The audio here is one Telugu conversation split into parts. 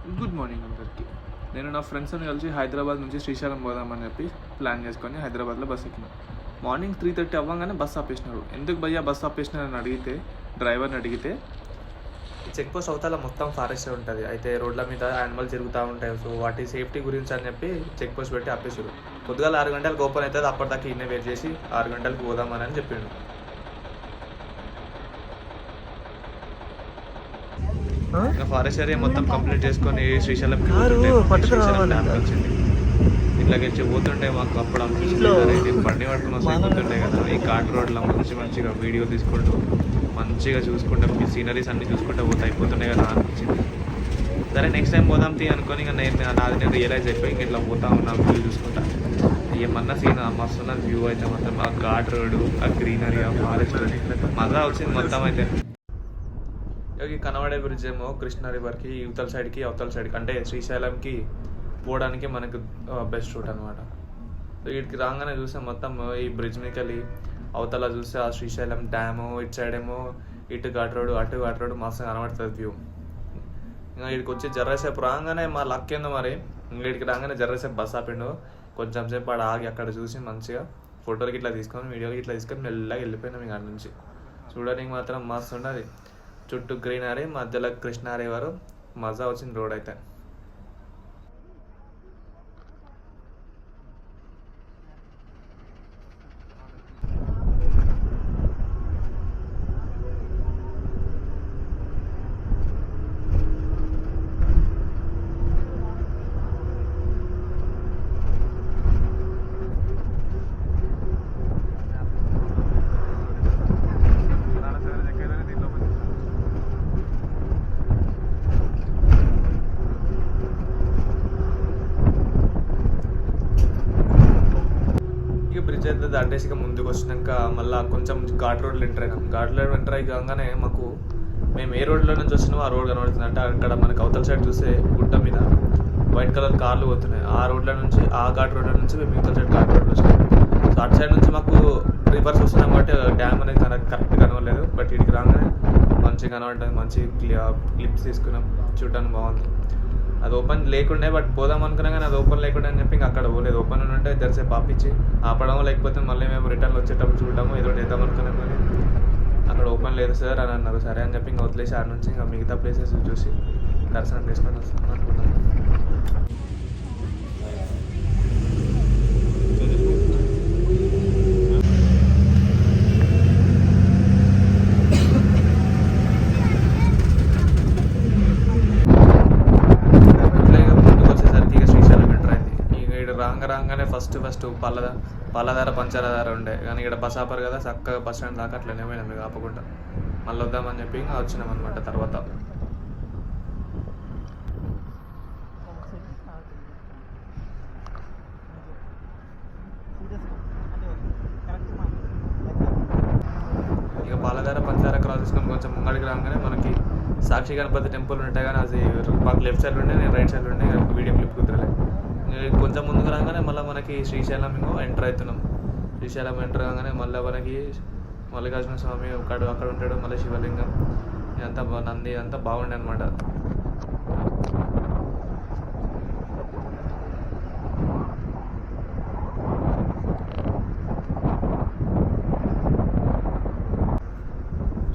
గుడ్ మార్నింగ్ అందరికీ. నేను నా ఫ్రెండ్స్ని కలిసి హైదరాబాద్ నుంచి శ్రీశైలం పోదామని చెప్పి ప్లాన్ చేసుకొని హైదరాబాద్లో బస్ ఎక్కినాం. మార్నింగ్ 3:30 అవ్వగానే బస్ ఆపేసినారు. ఎందుకు భయ్యా బస్ ఆపేసినారని అడిగితే, డ్రైవర్ని అడిగితే, చెక్ పోస్ట్ అవతల మొత్తం ఫారెస్ట్ ఉంటుంది, అయితే రోడ్ల మీద యానిమల్ తిరుగుతూ ఉంటాయి, సో వాటి సేఫ్టీ గురించి అని చెప్పి చెక్ పోస్ట్ పెట్టి ఆపేసారు. పొద్దుగాల 6 గంటలకు ఓపెన్ అవుతుంది, అప్పటిదాకా ఇన్నే వెయిట్ చేసి 6 గంటలకు పోదామని అని చెప్పిండు. ఇంకా ఫారెస్ట్ ఏరియా మొత్తం కంప్లీట్ చేసుకొని శ్రీశైలం వచ్చింది. ఇట్లా గెలిచి పోతుంటే మాకు అప్పుడు అనిపించింది, బండి పట్టుకుని వస్తే పోతుండే కదా ఈ ఘాట్ రోడ్లో మంచిగా వీడియో తీసుకుంటూ మంచిగా చూసుకుంటే సీనరీస్ అన్ని చూసుకుంటే పోతే అయిపోతుండే కదా అనిపించింది. సరే నెక్స్ట్ టైం పోదాం తీ అనుకొని ఇంకా నేను రియలైజ్ అయిపోయి ఇంక ఇట్లా పోతా ఉన్నా వ్యూ చూసుకుంటా. ఏమన్నా సీన్ మస్తున్న వ్యూ అయితే మొత్తం ఆ ఘాట్ రోడ్, ఆ గ్రీనరీ, ఆ ఫారెస్ట్ మజా వచ్చింది మొత్తం. అయితే ఈ కనబడే బ్రిడ్జ్ ఏమో కృష్ణా రివర్కి యువతల సైడ్కి అవతల సైడ్కి అంటే శ్రీశైలంకి పోవడానికి మనకు బెస్ట్ రూట్ అనమాట. సో వీటికి రాగానే చూస్తే మొత్తం ఈ బ్రిడ్జ్ మీదకి వెళ్ళి అవతల చూస్తే ఆ శ్రీశైలం డ్యాము, ఇటు సైడ్ ఏమో ఇటు ఘాట్ రోడ్, అటు ఘాట్ రోడ్ మస్తు కనబడుతుంది వ్యూ. ఇంకా వీడికి వచ్చి జర్రసేపు రాగానే మా లక్ ఏందో మరి, వీడికి రాగానే జర్రసేపు బస్ ఆపిండు. కొంచెం సేపు ఆడ ఆగి అక్కడ చూసి మంచిగా ఫోటోలకి ఇట్లా తీసుకొని వీడియోలకి ఇట్లా తీసుకొని మెల్లగా వెళ్ళిపోయినాం. ఇంకా నుంచి చూడడానికి మాత్రం మస్తు ఉన్నది, చుట్టూ గ్రీనరీ, మధ్యలో కృష్ణా రివర్, మజా వచ్చింది రోడ్ అయితే. బ్రిడ్జ్ అయితే దాటేసి ముందుకు వచ్చినాక మళ్ళీ కొంచెం ఘాట్ రోడ్లు ఎంటర్ అయినాం. ఘాట్ రోడ్ ఎంటర్ అయ్యగానే మాకు మేము ఏ రోడ్లో నుంచి వచ్చినామో ఆ రోడ్ కనబడుతుంది. అంటే అక్కడ మనకు అవతల సైడ్ చూస్తే గుట్ట మీద వైట్ కలర్ కార్లు పోతున్నాయి. ఆ రోడ్ల నుంచి, ఆ ఘాట్ రోడ్ల నుంచి మేము ఇవతల సైడ్ ఘాట్ రోడ్లు వచ్చినాం. సో అటు సైడ్ నుంచి మాకు రివర్స్ వస్తున్నాం కాబట్టి డ్యామ్ అనేది కరెక్ట్ కనవలేదు. బట్ ఇక్కడికి రాగానే మంచిగా కనబడుతుంది, మంచి క్లిప్స్ తీసుకున్నాం, చూడడానికి బాగుంది. అది ఓపెన్ లేకుండే, బట్ పోదాం అనుకున్నా కానీ అది ఓపెన్ లేకుండా అని చెప్పి ఇంకా అక్కడ పోలేదు. ఓపెన్ ఉంటే జరసేపు ఆపించి ఆపడము, లేకపోతే మళ్ళీ మేము రిటర్న్ వచ్చేటప్పుడు చూడడము ఏదో చేద్దాం అనుకున్నాం. కానీ అక్కడ ఓపెన్ లేదు సార్ అని అన్నారు. సరే అని చెప్పి ఇంకా వదిలేసి ఆడ నుంచి ఇంకా మిగతా ప్లేసెస్ చూసి దర్శనం చేసుకొని వస్తాం అనుకున్నాం. రాగానే ఫస్ట్ పల్లదార పంచదార ఉండే, కానీ ఇక్కడ బస్ ఆపరు కదా, చక్కగా బస్ స్టాండ్ దాకా అట్లనే పోయినాం మీకు ఆపకుండా. మళ్ళీ వద్దామని చెప్పి ఇంకా వచ్చినాం అనమాట. తర్వాత ఇక పాలధార పంచదార క్రాస్ చేసుకొని కొంచెం ముంగడికి రాగానే మనకి సాక్షి గణపతి టెంపుల్ ఉంటాయి, కానీ అది మాకు లెఫ్ట్ సైడ్ ఉండే, నేను రైట్ సైడ్ ఉండే, వీడియో క్లిప్ కుదరలే. కొంచెం ముందుకు రాగానే మళ్ళీ మనకి శ్రీశైలం ఎంటర్ అవుతున్నాం. శ్రీశైలం ఎంటర్ కాగానే మళ్ళీ మనకి మల్లికార్జున స్వామి అక్కడ ఉంటాడు, మళ్ళీ శివలింగం, ఇదంతా నంది అంతా బాగుండే అనమాట.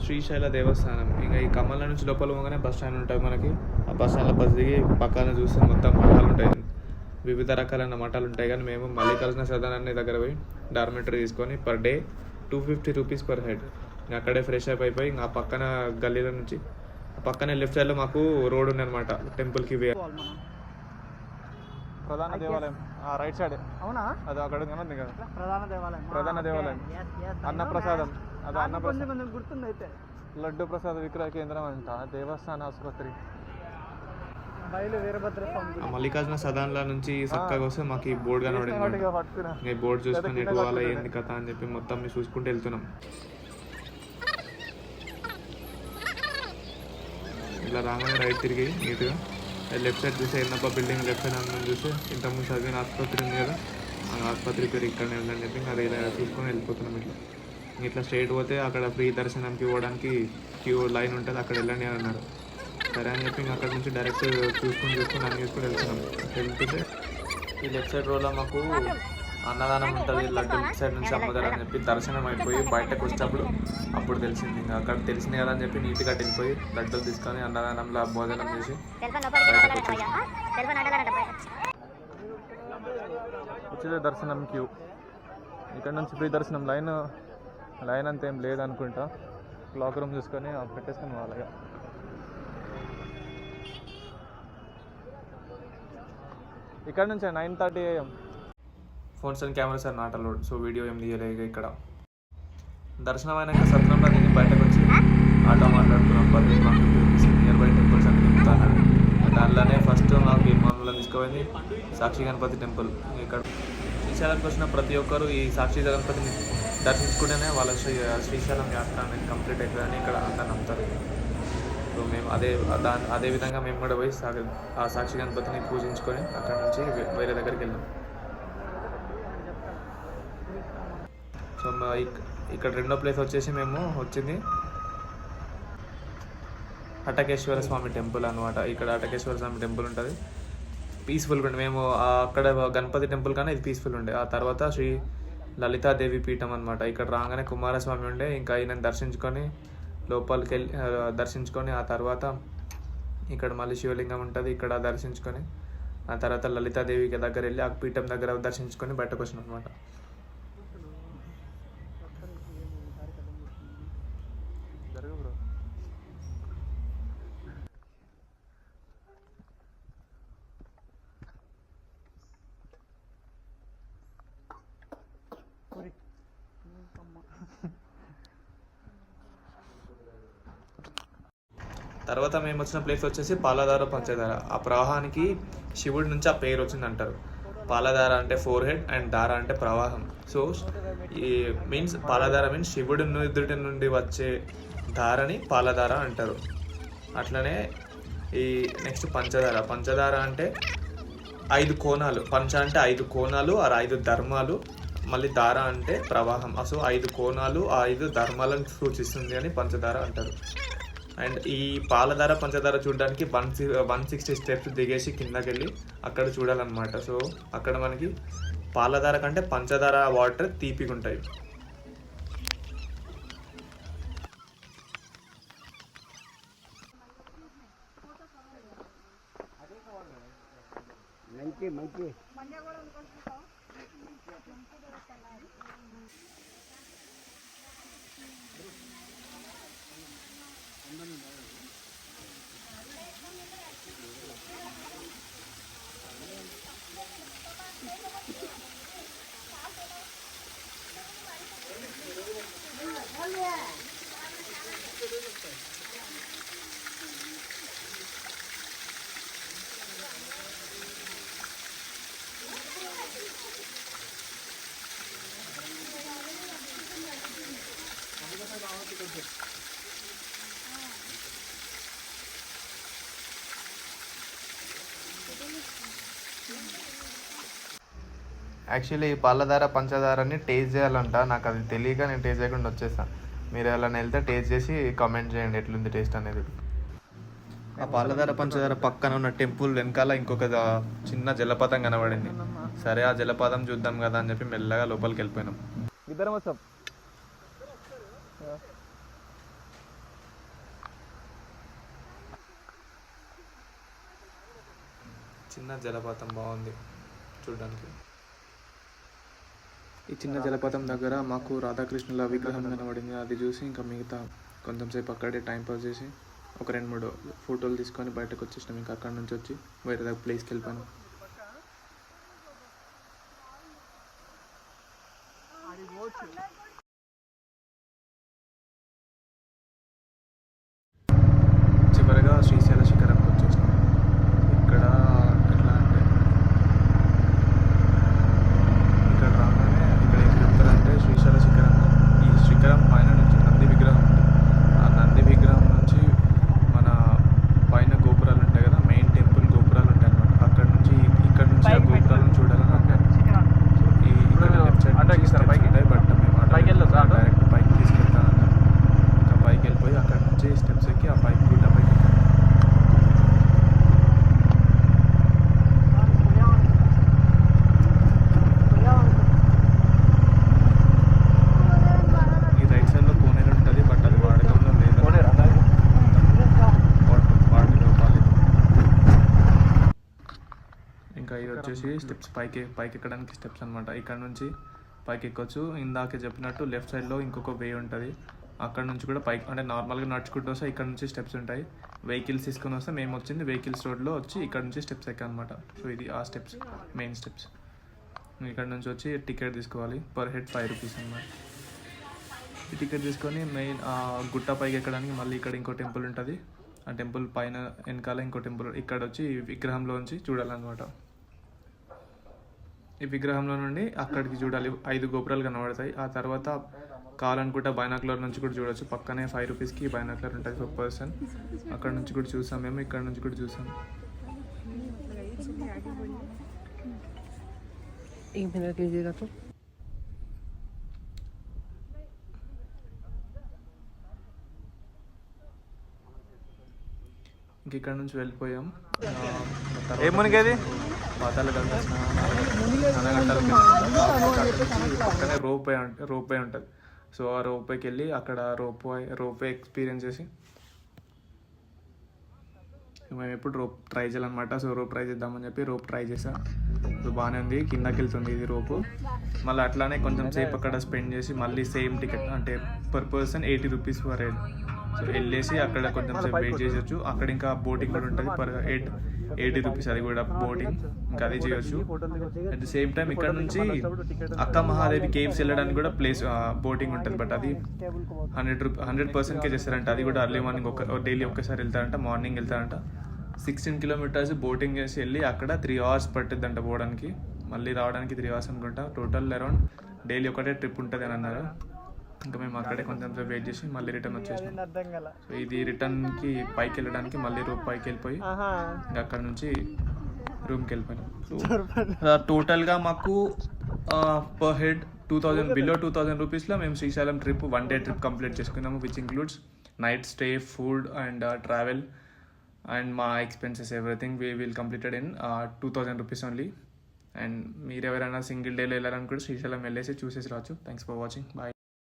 శ్రీశైల దేవస్థానం. ఇంకా ఈ కమల నుంచి లోపల పోగానే బస్ స్టాండ్ ఉంటుంది మనకి. ఆ బస్ స్టాండ్లో బస్ దిగి పక్కన చూస్తే మొత్తం మఠాలు ఉంటాయి, వివిధ రకాలైన మఠాలు ఉంటాయి. కానీ మేము మల్లికార్జున సదనాన్ని దగ్గర పోయి డార్మెటరీ తీసుకొని per day 250 rupees per head. ఇంకా అక్కడే ఫ్రెష్ అప్ అయిపోయి ఇంకా పక్కన గల్లీల నుంచి పక్కనే లెఫ్ట్ సైడ్లో మాకు రోడ్ ఉంది అనమాట టెంపుల్కి. ప్రధాన దేవాలయం రైట్ సైడ్, అవునా? అది అక్కడ ఉంది కదా ప్రధాన దేవాలయం. అన్నప్రసాదం, అది అన్నప్రసాదం గుర్తుంది. అయితే లడ్డు ప్రసాద విక్రయ కేంద్రం అంట, దేవస్థాన ఆసుపత్రి. మల్లికార్జున సదాన్ల నుంచి చక్కగా వస్తే మాకు ఈ బోర్డు కనబడింది. ఈ బోర్డు చూసుకొని ఎటు వాళ్ళ ఏంది కథ అని చెప్పి మొత్తం చూసుకుంటూ వెళ్తున్నాం. ఇలా రాగానే రైట్ తిరిగి నీట్గా లెఫ్ట్ సైడ్ చూస్తే ఎన్నప్ప బిల్డింగ్ లెఫ్ట్ సైడ్ అందరం చూస్తే ఇంతకుముందు చదివిన ఆసుపత్రి ఉంది కదా, ఆ ఆసుపత్రి పేరు ఇక్కడనే ఉందని చెప్పి అది ఇలా చూసుకొని వెళ్ళిపోతున్నాం. ఇట్లా స్ట్రైట్ పోతే అక్కడ ఫ్రీ దర్శనంకి ఇవ్వడానికి క్యూ లైన్ ఉంటుంది, అక్కడ వెళ్ళండి అని అన్నారు. సో సరే అని చెప్పి ఇంకా అక్కడ నుంచి డైరెక్ట్ చూసుకొని అన్ని చూసుకొని వెళ్తున్నాం. వెళ్తుంటే ఈ లెఫ్ట్ సైడ్ రోడ్లో మాకు అన్నదానం ఉంటుంది, లడ్డు లెఫ్ట్ సైడ్ నుంచి అమ్ముతారని చెప్పి దర్శనం అయిపోయి బయటకు వచ్చేటప్పుడు అప్పుడు తెలిసింది. ఇంకా అక్కడ తెలిసింది కదా అని చెప్పి నీట్గా వెళ్ళిపోయి లడ్డూలు తీసుకొని అన్నదానంలో భోజనం చేసి వచ్చేదే దర్శనం క్యూ. ఇక్కడ నుంచి ఫ్రీ దర్శనం లైన్ అంత ఏం లేదనుకుంటా. క్లాక్ రూమ్ చూసుకొని పెట్టేసుకొని వాళ్ళగా ఇక్కడ నుంచి 9:30 AM. Phones and cameras are not allowed, so video ఏం తీయలేదు. ఇక్కడ దర్శనం అయినాక సత్రంలో దిగి బయటకు వచ్చి ఆటో మాట్లాడుకున్నాం. 10 రూపీస్ నియర్ బై టెంపుల్స్ అని తిప్పుతాను. దానిలోనే ఫస్ట్ మాకు మనలో తీసుకుపోయింది సాక్షి గణపతి టెంపుల్. ఇక్కడ శ్రీశైలంకి వచ్చిన ప్రతి ఒక్కరు ఈ సాక్షి గణపతిని దర్శించుకుంటేనే వాళ్ళ శ్రీశైలం యాత్ర అనేది కంప్లీట్ అవుతుందని ఇక్కడ అందరు నమ్ముతారు. సో మేము అదే విధంగా మేము కూడా పోయి ఆ సాక్షి గణపతిని పూజించుకొని అక్కడ నుంచి వేరే దగ్గరికి వెళ్ళాం. సో ఇక్కడ రెండో ప్లేస్ వచ్చేసి మేము వచ్చింది అటకేశ్వర స్వామి టెంపుల్ అనమాట. ఇక్కడ అటకేశ్వర స్వామి టెంపుల్ ఉంటుంది, పీస్ఫుల్గా ఉండే. మేము అక్కడ గణపతి టెంపుల్ కానీ ఇది పీస్ఫుల్ ఉండే. ఆ తర్వాత శ్రీ లలితాదేవి పీఠం అనమాట. ఇక్కడ రాగానే కుమారస్వామి ఉండే. ఇంకా ఈయనని దర్శించుకొని లోపలికి వెళ్ళి దర్శించుకొని ఆ తర్వాత ఇక్కడ మళ్ళీ శివలింగం ఉంటుంది, ఇక్కడ దర్శించుకొని ఆ తర్వాత లలితాదేవికి దగ్గర వెళ్ళి ఆ పీఠం దగ్గర దర్శించుకొని బయటకు వచ్చినాం అనమాట. తర్వాత మేము వచ్చిన ప్లేస్ వచ్చేసి పాలధార పంచదార. ఆ ప్రవాహానికి శివుడి నుంచి ఆ పేరు వచ్చింది అంటారు. పాలధార అంటే ఫోర్ హెడ్ అండ్ దార అంటే ప్రవాహం. సో ఈ మీన్స్ పాలధార మీన్స్ శివుడి నుదుటి నుండి వచ్చే ధారని పాలధార అంటారు. అట్లనే ఈ నెక్స్ట్ పంచదార అంటే 5 కోణాలు. పంచ అంటే 5 కోణాలు, 5 ధర్మాలు. మళ్ళీ దార అంటే ప్రవాహం. సో 5 కోణాలు, 5 ధర్మాలను సూచిస్తుంది అని పంచదార అంటారు. అండ్ ఈ పాలధార పంచదార చూడడానికి 160 స్టెప్స్ దిగేసి కిందకి వెళ్ళి అక్కడ చూడాలన్నమాట. సో అక్కడ మనకి పాలధార కంటే పంచదార వాటర్ తీపిగా ఉంటాయి. యాక్చువల్లీ ఈ పాలధార పంచదారని టేస్ట్ చేయాలంట. నాకు అది తెలియక నేను టేస్ట్ చేయకుండా వచ్చేసాను. మీరు ఎలా వెళ్తే టేస్ట్ చేసి కామెంట్ చేయండి ఎట్లుంది టేస్ట్ అనేది. ఆ పాలధార పంచదార పక్కన ఉన్న టెంపుల్ వెనకాల ఇంకొక చిన్న జలపాతం కనబడింది. సరే ఆ జలపాతం చూద్దాం కదా అని చెప్పి మెల్లగా లోపలికి వెళ్ళిపోయినాం. ఇద్దరం వస్తాం. చిన్న జలపాతం బాగుంది చూడడానికి. ఈ చిన్న జలపాతం దగ్గర మాకు రాధాకృష్ణుల విగ్రహం కనబడింది. అది చూసి ఇంకా మిగతా కొంచెం సేపు అక్కడే టైం పాస్ చేసి ఒక 2-3 ఫోటోలు తీసుకొని బయటకు వచ్చేసినాం. ఇంకా అక్కడ నుంచి వచ్చి వేరే ప్లేస్కి వెళ్ళిపోయాను. చివరిగా శ్రీశైల శిఖరంకి వచ్చేసినాం. ఇక్కడ ఎట్లా అంటే ఇక్కడ రాగానే ఇక్కడ ఏం చెప్తారంటే శ్రీశైల శిఖరం, ఈ శిఖరం పైన నుంచి నంది విగ్రహం ఉంటుంది. ఆ నంది విగ్రహం నుంచి మన పైన గోపురాలు ఉంటాయి కదా, మెయిన్ టెంపుల్ గోపురాలు ఉంటాయి అన్నమాట. అక్కడ నుంచి ఈ వచ్చేసి స్టెప్స్ పైకి ఎక్కడానికి స్టెప్స్ అనమాట. ఇక్కడ నుంచి పైకి ఎక్కొచ్చు. ఇందాక చెప్పినట్టు లెఫ్ట్ సైడ్లో ఇంకొక వే ఉంటుంది, అక్కడ నుంచి కూడా పైకి అంటే నార్మల్గా నడుచుకుంటూ వస్తే ఇక్కడ నుంచి స్టెప్స్ ఉంటాయి. వెహికల్స్ తీసుకొని వస్తే మేము వచ్చింది వెహికల్స్ రోడ్లో వచ్చి ఇక్కడ నుంచి స్టెప్స్ ఎక్కామన్నమాట. సో ఇది ఆ స్టెప్స్, మెయిన్ స్టెప్స్. ఇక్కడ నుంచి వచ్చి టికెట్ తీసుకోవాలి, పర్ హెడ్ 5 రూపీస్ అన్నమాట. ఈ టికెట్ తీసుకొని మెయిన్ గుట్ట పైకి ఎక్కడానికి మళ్ళీ ఇక్కడ ఇంకో టెంపుల్ ఉంటుంది. ఆ టెంపుల్ పైన వెనకాల ఇంకో టెంపుల్, ఇక్కడ వచ్చి ఈ విగ్రహంలోంచి చూడాలన్నమాట. ఈ విగ్రహంలో నుండి అక్కడికి చూడాలి, 5 గోపురాలు కనబడతాయి. ఆ తర్వాత కావాలనుకుంటే బైనాక్యులర్ నుంచి కూడా చూడొచ్చు. పక్కనే 5 రూపీస్కి బైనాక్యులర్ ఉంటుంది per person. అక్కడ నుంచి కూడా చూసాం మేము, ఇక్కడ నుంచి కూడా చూసాం. ఇంక ఇక్కడ నుంచి వెళ్ళిపోయాం. ఏమునికేది పాతాల గంగా పక్కనే రోప్ వే ఉంటుంది. సో ఆ రోప్ వేకి వెళ్ళి అక్కడ రోప్ వే ఎక్స్పీరియన్స్ చేసి మేము ఎప్పుడు రోప్ ట్రై చేయాలన్నమాట. సో రోప్ ట్రై చేద్దామని చెప్పి రోప్ ట్రై చేసా. సో బాగానే ఉంది, కిందకి వెళ్తుంది ఇది రోపు. మళ్ళీ అట్లానే కొంచెం సేపు అక్కడ స్పెండ్ చేసి మళ్ళీ సేమ్ టికెట్ అంటే per person 80 rupees per head. So వెళ్ళేసి అక్కడ కొంచెం సేపు వెయిట్ చేసొచ్చు. అక్కడ ఇంకా బోటింగ్ కూడా ఉంటుంది, పర్ హెడ్ 80 రూపీస్, అది కూడా బోటింగ్, ఇంకా అది చేయొచ్చు. అట్ ది సేమ్ టైం ఇక్కడ నుంచి అక్క మహాదేవి కేవ్స్ వెళ్ళడానికి కూడా ప్లేస్ బోటింగ్ ఉంటుంది. బట్ అది 100% చేస్తారంట. అది కూడా అర్లీ మార్నింగ్ డైలీ ఒక్కసారి వెళ్తారంట, మార్నింగ్ వెళ్తారంట. 16 కిలోమీటర్స్ బోటింగ్ చేసి వెళ్ళి అక్కడ 3 hours పట్టుద్దంట పోవడానికి, మళ్ళీ రావడానికి 3 hours అనుకుంటా. టోటల్ అరౌండ్ డైలీ ఒకటే ట్రిప్ ఉంటుంది అని అన్నారు. ఇంకా మేము అక్కడే కొంచెం సేపు వెయిట్ చేసి మళ్ళీ రిటర్న్ వచ్చేసాం. సో ఇది రిటర్న్కి పైకి వెళ్ళడానికి మళ్ళీ రూమ్ పైకి వెళ్ళిపోయి ఇంకా అక్కడ నుంచి రూమ్కి వెళ్ళిపోయినాం. సో టోటల్గా మాకు పర్ హెడ్ 2000 బిలో 2000 రూపీస్లో మేము Srisailam trip 1 day trip complete చేసుకున్నాము. Which includes night stay, food and travel and మా expenses, everything we will completed in 2000 rupees only. And మీరు ఎవరైనా సింగిల్ డేలో వెళ్ళాలనుకుంటే శ్రీశైలం వెళ్ళేసి చూసేసి రావచ్చు. Thanks for watching, bye.